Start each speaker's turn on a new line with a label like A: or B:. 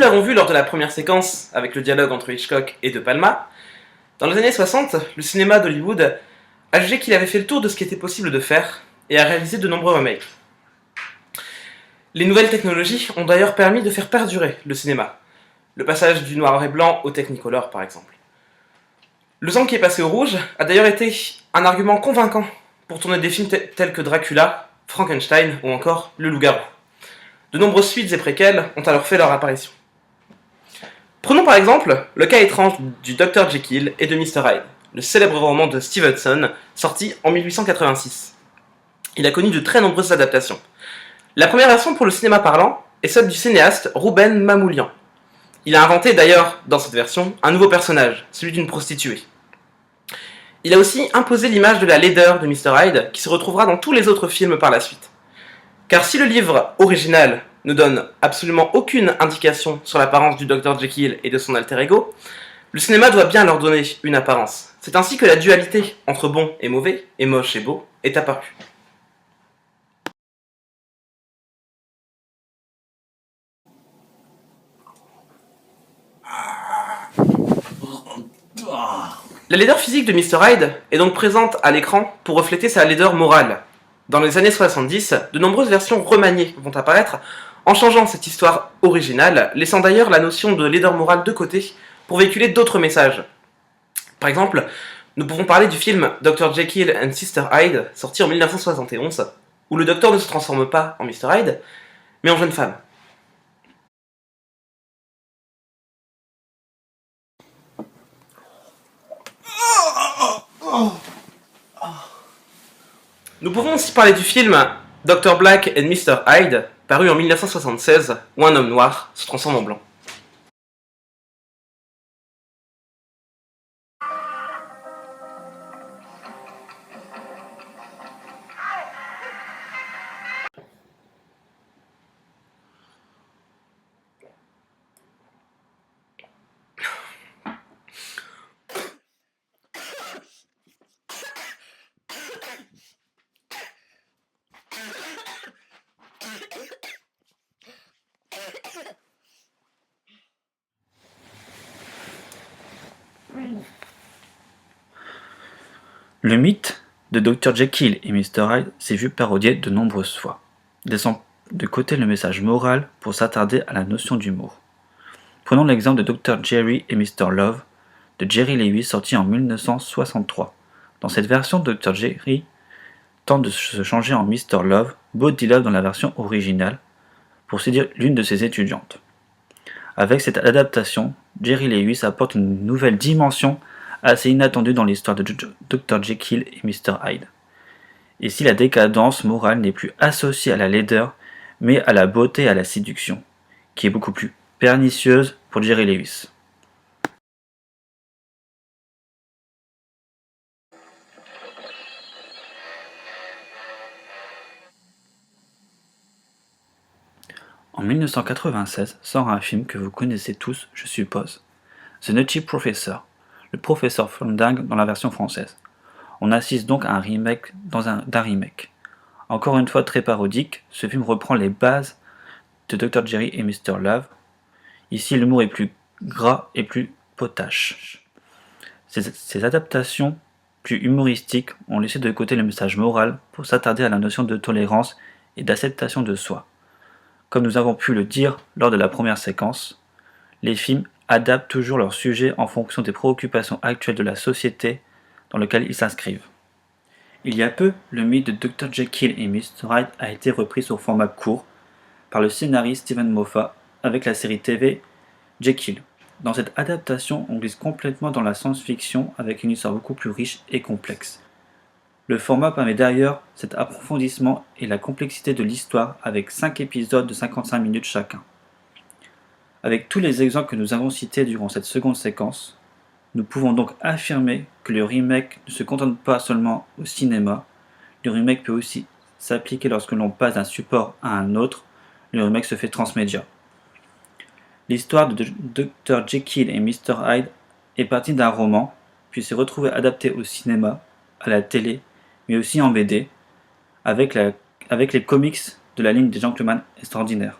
A: l'avons vu lors de la première séquence avec le dialogue entre Hitchcock et De Palma, dans les années 60, le cinéma d'Hollywood a jugé qu'il avait fait le tour de ce qui était possible de faire et a réalisé de nombreux remakes. Les nouvelles technologies ont d'ailleurs permis de faire perdurer le cinéma, le passage du noir et blanc au Technicolor par exemple. Le sang qui est passé au rouge a d'ailleurs été un argument convaincant pour tourner des films tels que Dracula, Frankenstein ou encore Le Loup-garou. De nombreuses suites et préquels ont alors fait leur apparition. Prenons par exemple le cas étrange du Dr Jekyll et de Mr Hyde, le célèbre roman de Stevenson sorti en 1886. Il a connu de très nombreuses adaptations. La première version pour le cinéma parlant est celle du cinéaste Rouben Mamoulian. Il a inventé d'ailleurs, dans cette version, un nouveau personnage, celui d'une prostituée. Il a aussi imposé l'image de la laideur de Mr Hyde, qui se retrouvera dans tous les autres films par la suite. Car si le livre original ne donne absolument aucune indication sur l'apparence du Dr Jekyll et de son alter ego, le cinéma doit bien leur donner une apparence. C'est ainsi que la dualité entre bon et mauvais, et moche et beau, est apparue. La laideur physique de Mr Hyde est donc présente à l'écran pour refléter sa laideur morale. Dans les années 70, de nombreuses versions remaniées vont apparaître en changeant cette histoire originale, laissant d'ailleurs la notion de laideur morale de côté pour véhiculer d'autres messages. Par exemple, nous pouvons parler du film Dr Jekyll and Sister Hyde, sorti en 1971, où le docteur ne se transforme pas en Mr Hyde, mais en jeune femme. Nous pouvons aussi parler du film Dr Black and Mr Hyde, paru en 1976, où un homme noir se transforme en blanc.
B: Le mythe de Dr Jekyll et Mr Hyde s'est vu parodié de nombreuses fois, laissant de côté le message moral pour s'attarder à la notion d'humour. Prenons l'exemple de Dr Jerry et Mr Love de Jerry Lewis sorti en 1963. Dans cette version, Dr Jerry tente de se changer en Mr Love, Body Love dans la version originale, pour séduire l'une de ses étudiantes. Avec cette adaptation, Jerry Lewis apporte une nouvelle dimension assez inattendue dans l'histoire de Dr Jekyll et Mr Hyde. Et si la décadence morale n'est plus associée à la laideur, mais à la beauté et à la séduction, qui est beaucoup plus pernicieuse pour Jerry Lewis. En 1996 sort un film que vous connaissez tous, je suppose, The Nutty Professor, le professeur Flandingue dans la version française. On assiste donc à un remake d'un remake. Encore une fois très parodique, ce film reprend les bases de Dr Jerry et Mr Love. Ici, l'humour est plus gras et plus potache. Ces adaptations plus humoristiques ont laissé de côté le message moral pour s'attarder à la notion de tolérance et d'acceptation de soi. Comme nous avons pu le dire lors de la première séquence, les films adaptent toujours leur sujet en fonction des préoccupations actuelles de la société dans laquelle ils s'inscrivent. Il y a peu, le mythe de Dr Jekyll et Mr Hyde a été repris sur format court par le scénariste Steven Moffat avec la série TV Jekyll. Dans cette adaptation, on glisse complètement dans la science-fiction avec une histoire beaucoup plus riche et complexe. Le format permet d'ailleurs cet approfondissement et la complexité de l'histoire avec 5 épisodes de 55 minutes chacun. Avec tous les exemples que nous avons cités durant cette seconde séquence, nous pouvons donc affirmer que le remake ne se contente pas seulement au cinéma, le remake peut aussi s'appliquer lorsque l'on passe d'un support à un autre, le remake se fait transmédia. L'histoire de Dr Jekyll et Mr Hyde est partie d'un roman, puis s'est retrouvée adaptée au cinéma, à la télé, mais aussi en BD, avec les comics de la ligne des Gentlemen Extraordinaires.